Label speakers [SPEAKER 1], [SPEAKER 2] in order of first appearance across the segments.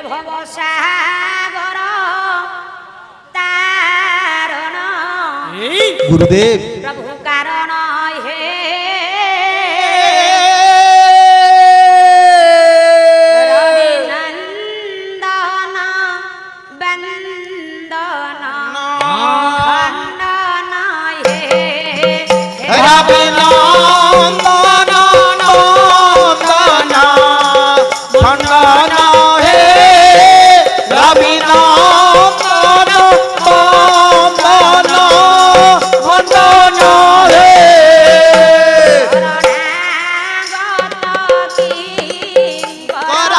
[SPEAKER 1] ভব সাগর তারণ
[SPEAKER 2] গুরুদেব
[SPEAKER 1] প্রভু কারণ হে রবিনন্দন বন্দন খণ্ডন হে
[SPEAKER 2] রবিনন্দন নন্দন খণ্ডন হে রবিনন্দন নন্দন খণ্ডন হে
[SPEAKER 1] শরণাগত কিঙ্কর
[SPEAKER 2] কর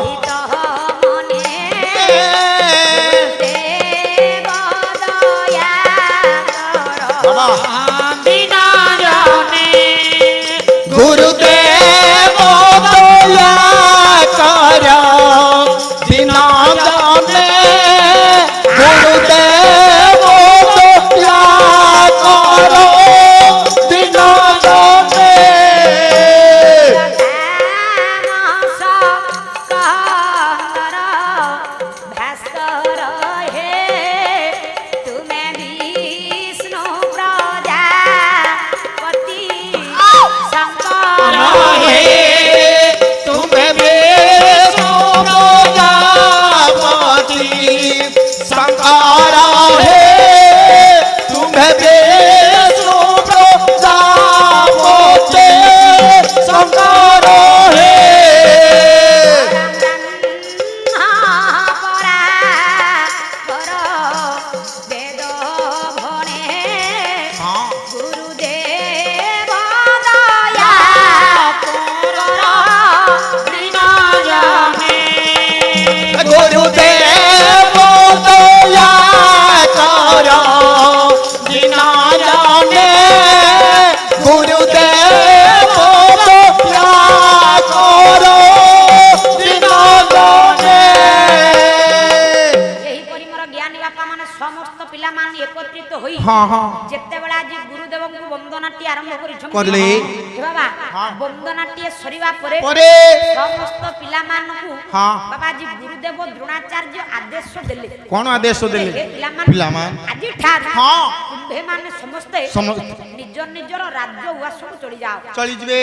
[SPEAKER 1] হিত মনে দেব দয়া কর বিনা জনে
[SPEAKER 2] গুরুদেব দয়া কর বিনা জানে গুরুদেব দয়া কর বিনা জানে
[SPEAKER 1] তামস কর ভাস্কর হে তুমে বিষ্ণু প্রজাপতি শঙ্কর হে
[SPEAKER 2] तुम्हें विष्णु प्रजापति शंकर है तुम्हें विष्णु प्रजापति शंकर है
[SPEAKER 1] পরা কর বেদ ভণে গুরুদেব দয়া কর বিনা জনে
[SPEAKER 2] गुरुदेव दया कर बिना जाने गुरुदेव दया कर बिना जाने
[SPEAKER 1] ଏହିପରି ମୋର ଜ୍ଞାନୀ ବାପା ମାନେ ସମସ୍ତ ପିଲାମାନେ ଏକତ୍ରିତ ହୋଇ
[SPEAKER 2] हाँ हाँ
[SPEAKER 1] ଯେତେବେଳେ ଆଜି ଗୁରୁଦେବଙ୍କୁ ବନ୍ଦନାଟି ଆରମ୍ଭ କରିଛନ୍ତି
[SPEAKER 2] କରିଲେ।
[SPEAKER 1] ଏ ବାବା ବନ୍ଦନାଟି ସରିବା ପରେ
[SPEAKER 2] परे
[SPEAKER 1] ସମସ୍ତ ପିଲାମାନଙ୍କୁ
[SPEAKER 2] ହଁ।
[SPEAKER 1] ବାବା ଆଜି ଗୁରୁଦେବ ଦ୍ରୋଣାଚାର୍ଯ୍ୟ ଆଦେଶ ଦେଲେ
[SPEAKER 2] कौन आदेश देले
[SPEAKER 1] ହେ
[SPEAKER 2] ପିଲାମାନେ
[SPEAKER 1] ଆଜି ଠାରୁ
[SPEAKER 2] ହଁ।
[SPEAKER 1] ତୁମ୍ଭେମାନେ ସମସ୍ତେ
[SPEAKER 2] ସମସ୍ତେ
[SPEAKER 1] ନିଜ ନିଜର ରାଜ୍ୟ ଉଆସକୁ ଚଳି ଯାଅ
[SPEAKER 2] चली जबे